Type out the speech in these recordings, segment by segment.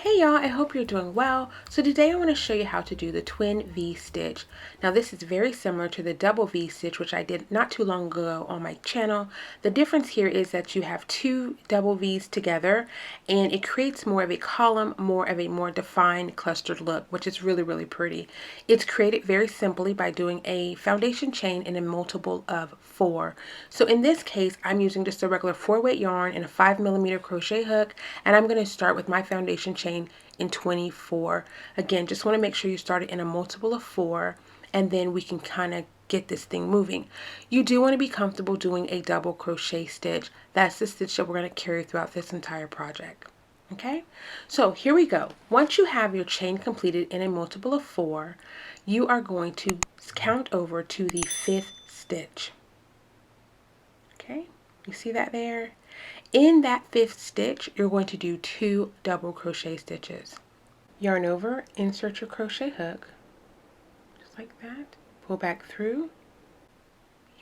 Hey y'all, I hope you're doing well. So today I want to show you how to do the twin V stitch. Now this is very similar to the double V stitch, which I did not too long ago on my channel. The difference here is that you have two double V's together and it creates more of a column, more of a more defined clustered look, which is really pretty. It's created very simply by doing a foundation chain in a multiple of 4. So in this case, I'm using just a regular 4-weight yarn and a 5mm crochet hook, and I'm going to start with my foundation chain in 24. Again, just want to make sure you start it in a multiple of 4, and then we can kind of get this thing moving. You do want to be comfortable doing a double crochet stitch. That's the stitch that we're going to carry throughout this entire project. Okay, so here we go. Once you have your chain completed in a multiple of 4, you are going to count over to the 5th stitch. Okay, you see that there? In that 5th stitch, you're going to do 2 double crochet stitches. Yarn over, insert your crochet hook, just like that. Pull back through,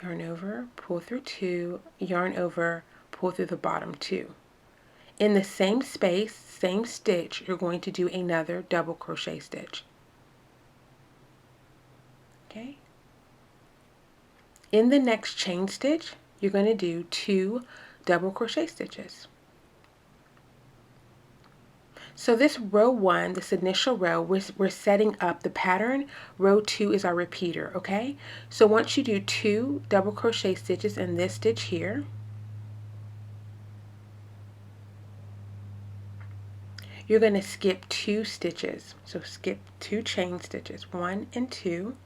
yarn over, pull through 2, yarn over, pull through the bottom 2. In the same space, same stitch, you're going to do another double crochet stitch. Okay. In the next chain stitch, you're going to do 2 double crochet stitches. So this row 1, this initial row, we're setting up the pattern. Row 2 is our repeater, okay? So once you do 2 double crochet stitches in this stitch here, you're going to skip 2 stitches. So skip 2 chain stitches, 1 and 2.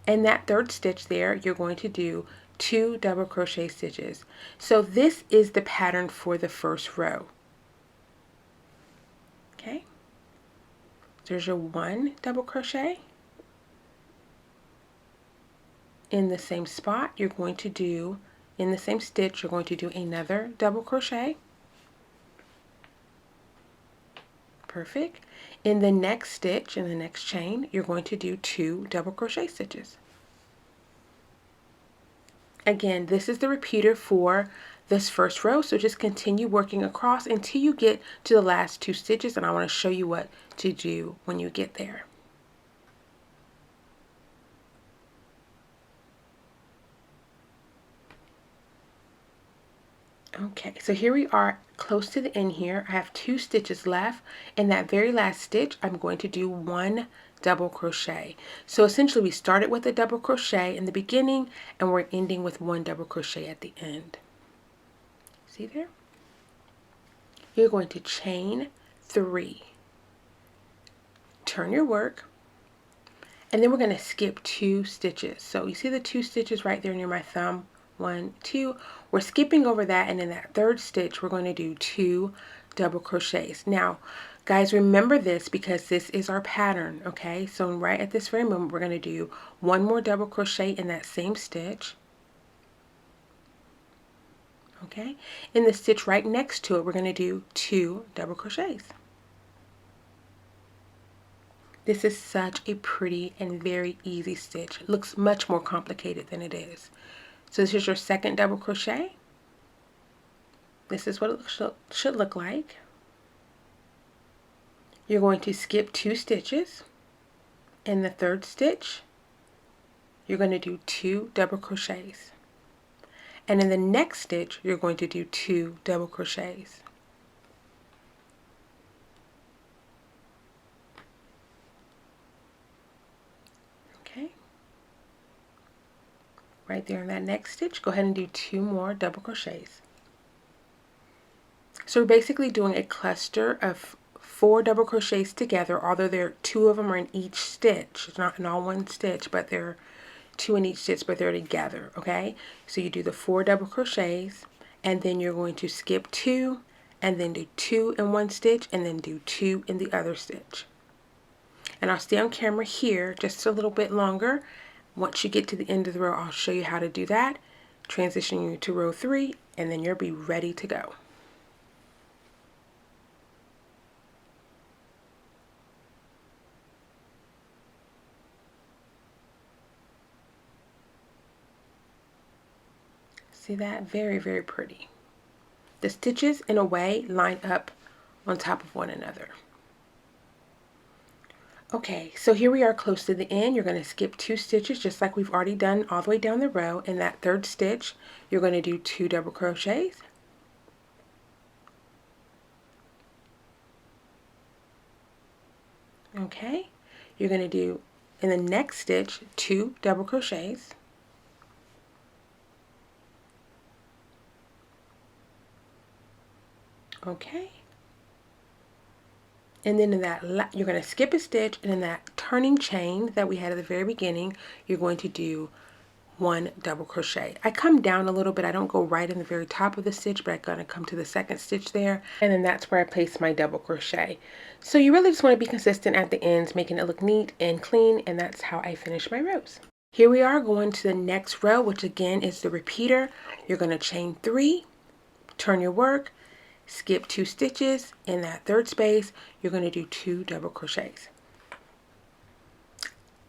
And that 3rd stitch there, you're going to do 2 double crochet stitches. So this is the pattern for the first row. Okay, there's your 1 double crochet. In the same spot, you're going to do, in the same stitch, you're going to do another double crochet. Perfect. In the next stitch, in the next chain, you're going to do 2 double crochet stitches. Again, this is the repeater for this first row, so just continue working across until you get to the last 2 stitches, and I want to show you what to do when you get there. Okay, so here we are close to the end here. I have 2 stitches left. In that very last stitch, I'm going to do 1 double crochet. So essentially we started with a double crochet in the beginning and we're ending with 1 double crochet at the end. See there? You're going to chain 3. Turn your work. And then we're going to skip 2 stitches. So you see the 2 stitches right there near my thumb? 1, 2. We're skipping over that, and in that 3rd stitch we're going to do 2 double crochets. Now guys, remember this because this is our pattern, okay? So right at this very moment we're going to do 1 more double crochet in that same stitch. Okay, in the stitch right next to it we're going to do 2 double crochets. This is such a pretty and very easy stitch. It looks much more complicated than it is. So this is your 2nd double crochet. This is what it should look like. You're going to skip 2 stitches. In the 3rd stitch, you're going to do 2 double crochets. And in the next stitch, you're going to do 2 double crochets. Okay. Right there in that next stitch, go ahead and do 2 more double crochets. So we're basically doing a cluster of 4 double crochets together, although there are 2 of them are in each stitch. It's not in all one stitch, but there are 2 in each stitch, but they're together, okay? So you do the 4 double crochets, and then you're going to skip 2, and then do 2 in one stitch, and then do 2 in the other stitch. And I'll stay on camera here just a little bit longer. Once you get to the end of the row, I'll show you how to do that. Transition you to row 3, and then you'll be ready to go. See that? Very pretty. The stitches, in a way, line up on top of one another. Okay, so here we are close to the end. You're going to skip 2 stitches just like we've already done all the way down the row. In that 3rd stitch, you're going to do 2 double crochets. Okay, you're going to do in the next stitch 2 double crochets. Okay. And then in that, you're going to skip a stitch, and in that turning chain that we had at the very beginning, you're going to do 1 double crochet. I come down a little bit. I don't go right in the very top of the stitch, but I'm going to come to the 2nd stitch there, and then that's where I place my double crochet. So you really just want to be consistent at the ends, making it look neat and clean, and that's how I finish my rows. Here we are going to the next row, which again is the repeater. You're going to chain 3, turn your work, skip 2 stitches. In that 3rd space, you're going to do 2 double crochets.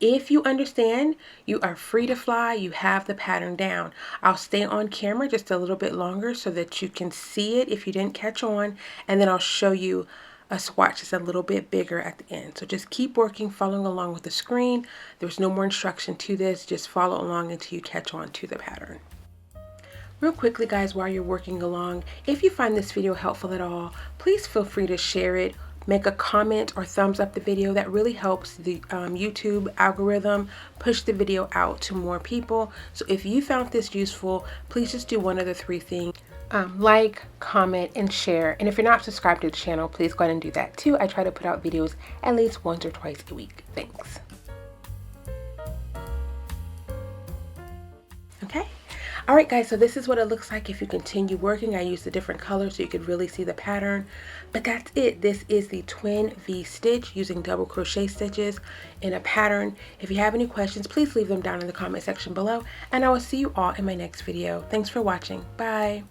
If you understand, you are free to fly. You have the pattern down. I'll stay on camera just a little bit longer so that you can see it if you didn't catch on, and then I'll show you a swatch that's a little bit bigger at the end. So just keep working, following along with the screen. There's no more instruction to this. Just follow along until you catch on to the pattern. Real quickly, guys, while you're working along, if you find this video helpful at all, please feel free to share it, make a comment or thumbs up the video. That really helps the YouTube algorithm push the video out to more people. So if you found this useful, please just do one of the 3 things. Like, comment, and share. And if you're not subscribed to the channel, please go ahead and do that too. I try to put out videos at least once or twice a week. Thanks. Okay. All right, guys, so this is what it looks like if you continue working. I used a different color so you could really see the pattern, but that's it. This is the twin V stitch using double crochet stitches in a pattern. If you have any questions, please leave them down in the comment section below, and I will see you all in my next video. Thanks for watching. Bye.